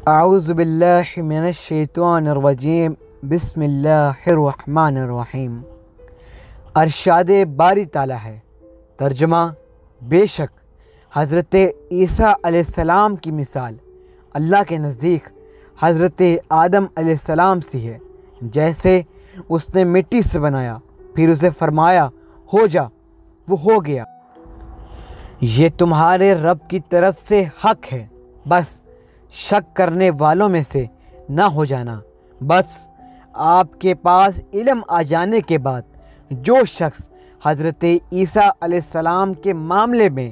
اعوذ باللہ من الشیطان الرجیم بسم اللہ الرحمن الرحیم۔ ارشاد باری تعالیٰ ہے۔ ترجمہ: بے شک حضرت عیسیٰ علیہ السلام کی مثال اللہ کے نزدیک حضرت آدم علیہ السلام سی ہے، جیسے اس نے مٹی سے بنایا، پھر اسے فرمایا ہو جا، وہ ہو گیا۔ یہ تمہارے رب کی طرف سے حق ہے، بس شک کرنے والوں میں سے نہ ہو جانا۔ بس آپ کے پاس علم آ جانے کے بعد جو شخص حضرت عیسیٰ علیہ السلام کے معاملے میں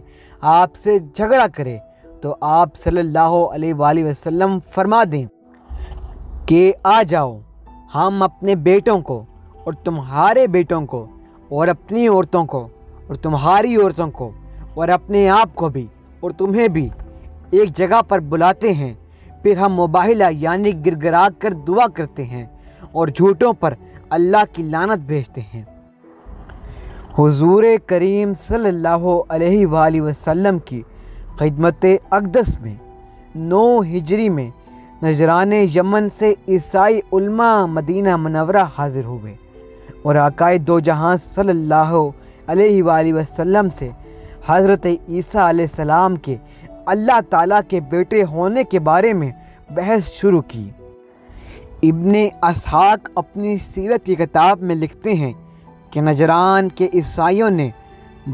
آپ سے جھگڑا کرے تو آپ صلی اللہ علیہ وآلہ وسلم فرما دیں کہ آ جاؤ، ہم اپنے بیٹوں کو اور تمہارے بیٹوں کو اور اپنی عورتوں کو اور تمہاری عورتوں کو اور اپنے آپ کو بھی اور تمہیں بھی ایک جگہ پر بلاتے ہیں، پھر ہم مباہلہ یعنی گر گرا کر دعا کرتے ہیں اور جھوٹوں پر اللہ کی لعنت بھیجتے ہیں۔ حضور کریم صلی اللہ علیہ وآلہ وسلم کی خدمت اقدس میں 9 ہجری میں نجران یمن سے عیسائی علماء مدینہ منورہ حاضر ہوئے اور آقا دو جہاں صلی اللہ علیہ وآلہ وسلم سے حضرت عیسیٰ علیہ السلام کے اللہ تعالیٰ کے بیٹے ہونے کے بارے میں بحث شروع کی۔ ابن اسحاق اپنی سیرت کی کتاب میں لکھتے ہیں کہ نجران کے عیسائیوں نے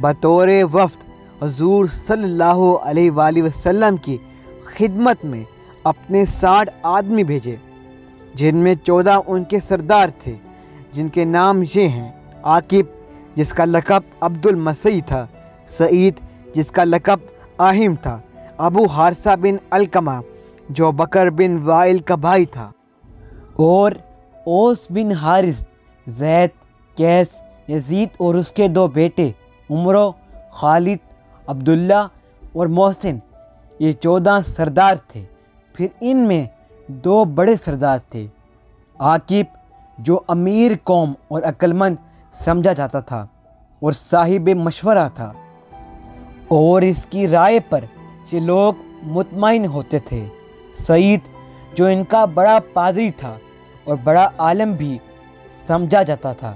بطور وفد حضور صلی اللہ علیہ وآلہ وسلم کی خدمت میں اپنے 60 آدمی بھیجے، جن میں 14 ان کے سردار تھے، جن کے نام یہ ہیں: عاقب جس کا لقب عبد المسیح تھا، سعید جس کا لقب آہم تھا، ابو حارثہ بن علقمہ جو بکر بن وائل کا بھائی تھا، اور اوس بن حارث، زید، قیس، یزید اور اس کے 2 بیٹے عمرو، خالد، عبداللہ اور محسن۔ یہ 14 سردار تھے۔ پھر ان میں 2 بڑے سردار تھے۔ عاقب جو امیر قوم اور عقلمند سمجھا جاتا تھا اور صاحب مشورہ تھا، اور اس کی رائے پر یہ لوگ مطمئن ہوتے تھے۔ سعید جو ان کا بڑا پادری تھا اور بڑا عالم بھی سمجھا جاتا تھا،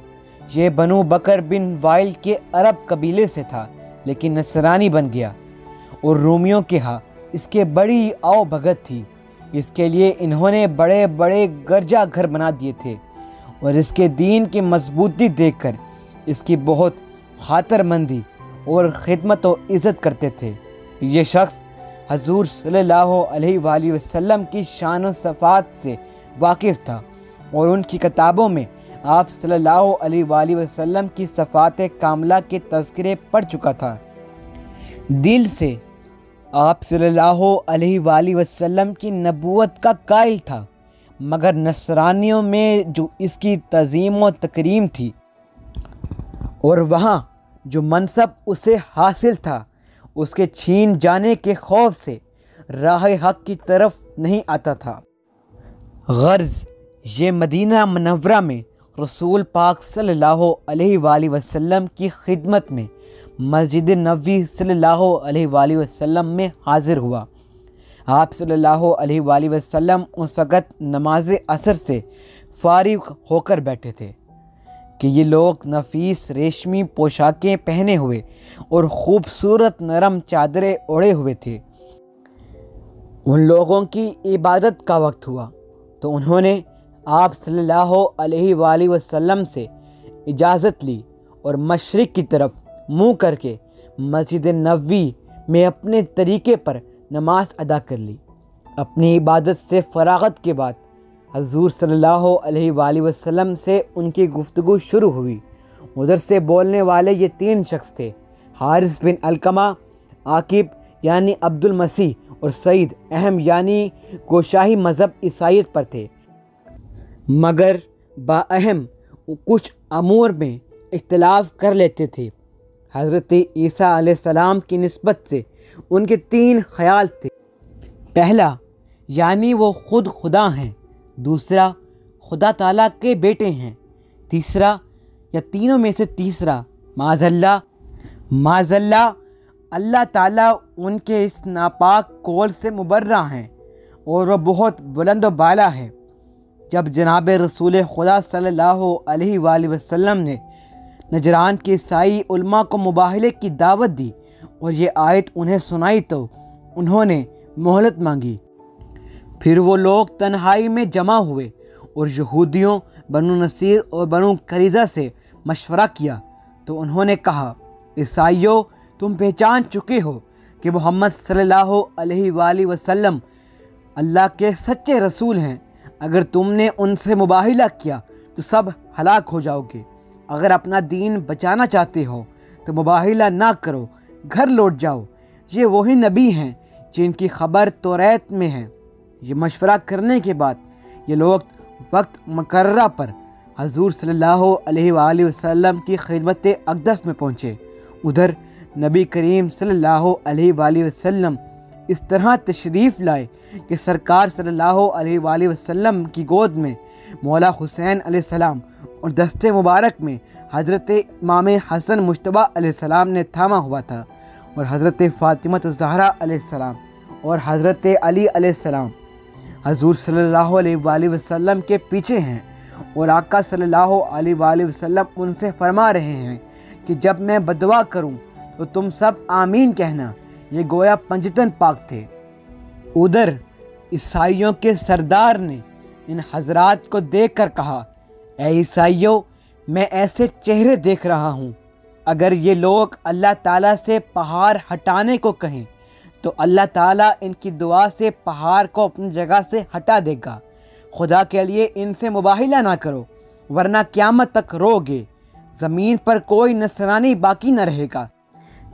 یہ بنو بکر بن وائل کے عرب قبیلے سے تھا، لیکن نصرانی بن گیا، اور رومیوں کے ہاں اس کے بڑی آؤ بھگت تھی۔ اس کے لیے انہوں نے بڑے بڑے گرجا گھر بنا دیے تھے، اور اس کے دین کی مضبوطی دیکھ کر اس کی بہت خاطر مندی اور خدمت و عزت کرتے تھے۔ یہ شخص حضور صلی اللہ علیہ وآلہ وسلم کی شان و صفات سے واقف تھا، اور ان کی کتابوں میں آپ صلی اللہ علیہ وآلہ وسلم کی صفات کاملہ کے تذکرے پڑھ چکا تھا۔ دل سے آپ صلی اللہ علیہ وآلہ وسلم کی نبوت کا قائل تھا، مگر نصرانیوں میں جو اس کی تعظیم و تکریم تھی اور وہاں جو منصب اسے حاصل تھا، اس کے چھین جانے کے خوف سے راہ حق کی طرف نہیں آتا تھا۔ غرض یہ مدینہ منورہ میں رسول پاک صلی اللہ علیہ وآلہ وسلم کی خدمت میں مسجد نبوی صلی اللہ علیہ وآلہ وسلم میں حاضر ہوا۔ آپ صلی اللہ علیہ وآلہ وسلم اس وقت نماز عصر سے فارغ ہو کر بیٹھے تھے کہ یہ لوگ نفیس ریشمی پوشاکیں پہنے ہوئے اور خوبصورت نرم چادریں اوڑھے ہوئے تھے۔ ان لوگوں کی عبادت کا وقت ہوا تو انہوں نے آپ صلی اللہ علیہ وآلہ وسلم سے اجازت لی اور مشرق کی طرف منہ کر کے مسجد نبوی میں اپنے طریقے پر نماز ادا کر لی۔ اپنی عبادت سے فراغت کے بعد حضور صلی اللہ علیہ وآلہ وسلم سے ان کی گفتگو شروع ہوئی۔ ادھر سے بولنے والے یہ 3 شخص تھے: حارث بن علقمہ، عاقب یعنی عبد المسیح، اور سعید اہم یعنی گوشاہی مذہب عیسائیت پر تھے، مگر باہم کچھ امور میں اختلاف کر لیتے تھے۔ حضرت عیسیٰ علیہ السلام کی نسبت سے ان کے 3 خیال تھے: پہلا یعنی وہ خود خدا ہیں، دوسرا خدا تعالیٰ کے بیٹے ہیں، تیسرا یا تینوں میں سے تیسرا معاذ اللہ اللہ تعالیٰ ان کے اس ناپاک قول سے مبرہ ہیں، اور وہ بہت بلند و بالا ہے۔ جب جناب رسول خدا صلی اللہ علیہ وآلہ وسلم نے نجران کے عیسائی علماء کو مباہلے کی دعوت دی اور یہ آیت انہیں سنائی تو انہوں نے مہلت مانگی۔ پھر وہ لوگ تنہائی میں جمع ہوئے اور یہودیوں، بنو نصیر اور بنو قریظہ سے مشورہ کیا تو انہوں نے کہا، عیسائیو، تم پہچان چکے ہو کہ محمد صلی اللہ علیہ وآلہ وسلم اللہ کے سچے رسول ہیں۔ اگر تم نے ان سے مباہلہ کیا تو سب ہلاک ہو جاؤ گے۔ اگر اپنا دین بچانا چاہتے ہو تو مباہلہ نہ کرو، گھر لوٹ جاؤ۔ یہ وہی نبی ہیں جن کی خبر توریت میں ہے۔ یہ مشورہ کرنے کے بعد یہ لوگ وقت مقررہ پر حضور صلی اللہ علیہ وآلہ وسلم کی خدمت اقدس میں پہنچے۔ ادھر نبی کریم صلی اللہ علیہ وآلہ وسلم اس طرح تشریف لائے کہ سرکار صلی اللہ علیہ وآلہ وسلم کی گود میں مولا حسین علیہ السلام اور دستے مبارک میں حضرت امام حسن مجتبیٰ علیہ السلام نے تھاما ہوا تھا، اور حضرت فاطمہ الزہرا علیہ السلام اور حضرت علی علیہ السلام حضور صلی اللہ علیہ وآلہ وسلم کے پیچھے ہیں، اور آقا صلی اللہ علیہ وآلہ وسلم ان سے فرما رہے ہیں کہ جب میں بدعا کروں تو تم سب آمین کہنا۔ یہ گویا پنجتن پاک تھے۔ ادھر عیسائیوں کے سردار نے ان حضرات کو دیکھ کر کہا، اے عیسائیوں، میں ایسے چہرے دیکھ رہا ہوں، اگر یہ لوگ اللہ تعالیٰ سے پہاڑ ہٹانے کو کہیں تو اللہ تعالیٰ ان کی دعا سے پہاڑ کو اپنی جگہ سے ہٹا دے گا۔ خدا کے لیے ان سے مباہلہ نہ کرو، ورنہ قیامت تک رو گے، زمین پر کوئی نصرانی باقی نہ رہے گا۔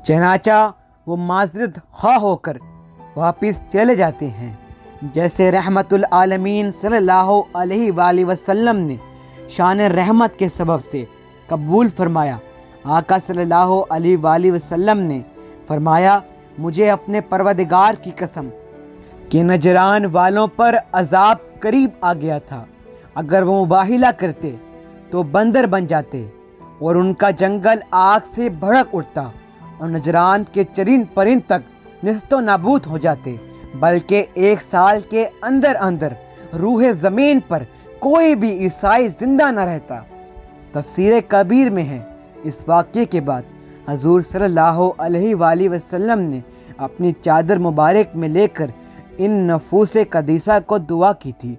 چنانچہ وہ معذرت خواہ ہو کر واپس چلے جاتے ہیں۔ جیسے رحمت العالمین صلی اللہ علیہ وآلہ وسلم نے شان رحمت کے سبب سے قبول فرمایا، آقا صلی اللہ علیہ وآلہ وسلم نے فرمایا، مجھے اپنے پروردگار کی قسم کہ نجران والوں پر عذاب قریب آ گیا تھا، اگر وہ مباہلہ کرتے تو بندر بن جاتے اور ان کا جنگل آگ سے بھڑک اٹھتا اور نجران کے چرند پرند تک نیست و نابود ہو جاتے، بلکہ 1 سال کے اندر اندر روح زمین پر کوئی بھی عیسائی زندہ نہ رہتا۔ تفسیر کبیر میں ہے، اس واقعے کے بعد حضور صلی اللہ علیہ وآلہ وسلم نے اپنی چادر مبارک میں لے کر ان نفوس قدیسہ کو دعا کی تھی،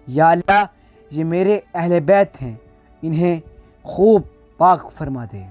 یا اللہ، یہ میرے اہل بیت ہیں، انہیں خوب پاک فرما دے۔